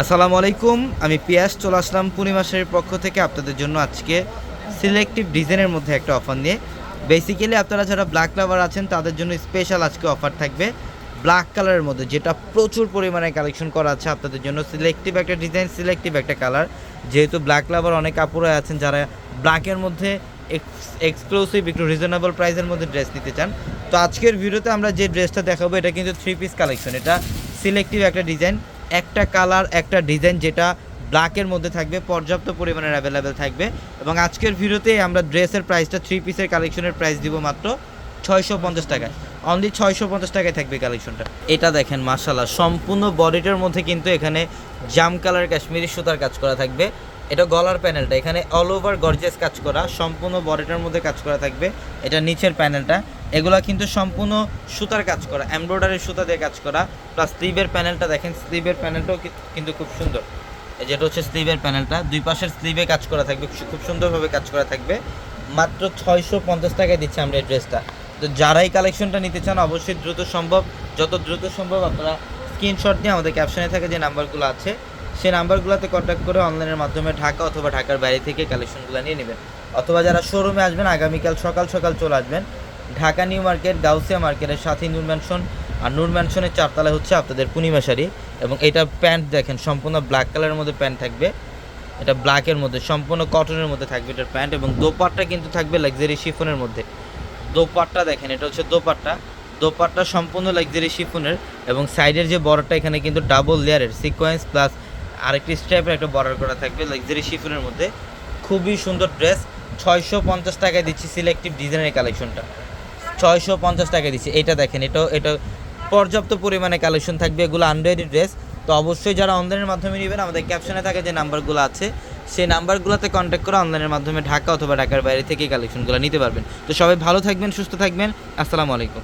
আসসালামু আলাইকুম, আমি পিয়াস চলে আসলাম পূর্ণিমাসের পক্ষ থেকে আপনাদের জন্য আজকে সিলেক্টিভ ডিজাইনের মধ্যে একটা অফার নিয়ে। বেসিক্যালি আপনারা যারা ব্ল্যাক লাভার আছেন তাদের জন্য স্পেশাল আজকে অফার থাকবে ব্ল্যাক কালারের মধ্যে, যেটা প্রচুর পরিমাণে কালেকশন করা আছে আপনাদের জন্য। সিলেক্টিভ একটা ডিজাইন, সিলেক্টিভ একটা কালার। যেহেতু ব্ল্যাক লাভার অনেক আপুরা আছেন যারা ব্ল্যাকের মধ্যে এক্সক্লুসিভ একটু রিজনেবল প্রাইসের মধ্যে ড্রেস নিতে চান, তো আজকের ভিডিওতে আমরা যে ড্রেসটা দেখাবো এটা কিন্তু 3 পিস কালেকশন। এটা সিলেক্টিভ একটা ডিজাইন, একটা কালার, একটা ডিজাইন, যেটা ব্ল্যাকের মধ্যে থাকবে, পর্যাপ্ত পরিমাণের অ্যাভেলেবেল থাকবে। এবং আজকের ভিডিওতে আমরা ড্রেসের প্রাইসটা 3 পিসের কালেকশনের প্রাইস দিব মাত্র 650 টাকায়। অনলি 650 টাকায় থাকবে কালেকশনটা। এটা দেখেন মাশাআল্লাহ, সম্পূর্ণ বডিটার মধ্যে কিন্তু এখানে জাম কালার কাশ্মীরি সুতার কাজ করা থাকবে। এটা গলার প্যানেলটা, এখানে অল ওভার গর্জিয়াস কাজ করা, সম্পূর্ণ বডিটার মধ্যে কাজ করা থাকবে। এটা নিচের প্যানেলটা, এগুলা কিন্তু সম্পূর্ণ সুতার কাজ করা, এমব্রয়ডারি সুতা দিয়ে কাজ করা। প্লাস স্লিভের প্যানেলটা দেখেন, স্লিভের প্যানেলটাও কিন্তু খুব সুন্দর। যেটা হচ্ছে স্লিভের প্যানেলটা, দুই পাশের স্লিভে কাজ করা থাকবে, খুব সুন্দরভাবে কাজ করা থাকবে। মাত্র 650 টাকায় দিচ্ছি আমরা এই ড্রেসটা। তো যারাই কালেকশনটা নিতে চান অবশ্যই দ্রুত সম্ভব, যত দ্রুত সম্ভব আপনারা স্ক্রিনশট দিয়ে আমাদের ক্যাপশনে থাকে যে নাম্বারগুলো আছে সেই নাম্বারগুলোতে কন্ট্যাক্ট করে অনলাইনের মাধ্যমে ঢাকা অথবা ঢাকার বাইরে থেকে কালেকশনগুলো নিয়ে নেবেন। অথবা যারা শোরুমে আসবেন আগামীকাল সকাল সকাল চলে আসবেন। ঢাকা নিউ মার্কেট, গাউসিয়া মার্কেটের সাথে নূর ম্যানশন, আর নূর ম্যানশনের 4 তলায় হচ্ছে আপনাদের পূর্ণিমা শাড়ি। এবং এটা প্যান্ট দেখেন সম্পূর্ণ ব্ল্যাক কালারের মধ্যে প্যান্ট থাকবে, এটা ব্ল্যাকের মধ্যে সম্পূর্ণ কটনের মধ্যে থাকবে এটার প্যান্ট। এবং দোপাট্টা কিন্তু থাকবে লাক্সারি শিফনের মধ্যে। দোপাট্টা দেখেন, এটা হচ্ছে দোপাট্টা সম্পূর্ণ লাক্সারি শিফনের। এবং সাইডের যে বর্ডারটা এখানে কিন্তু ডাবল লেয়ারের সিকোয়েন্স প্লাস আরেকটি স্ট্রাইপের একটা বর্ডার করা থাকবে লাক্সারি শিফনের মধ্যে। খুবই সুন্দর ড্রেস, 650 টাকায় দিচ্ছি সিলেক্টিভ ডিজাইনের কালেকশনটা। 650 টাকায় দিচ্ছি। এটা দেখেন, এটা পর্যাপ্ত পরিমাণে কালেকশন থাকবে, এগুলো আনরেডি ড্রেস। তো অবশ্যই যারা অনলাইনের মাধ্যমে নেবেন আমাদের ক্যাপশনে থাকে যে নাম্বারগুলো আছে সেই নাম্বারগুলোতে কন্ট্যাক্ট করে অনলাইনের মাধ্যমে ঢাকা অথবা ঢাকার বাইরে থেকে কালেকশনগুলো নিতে পারবেন। তো সবাই ভালো থাকবেন, সুস্থ থাকবেন। আসসালামু আলাইকুম।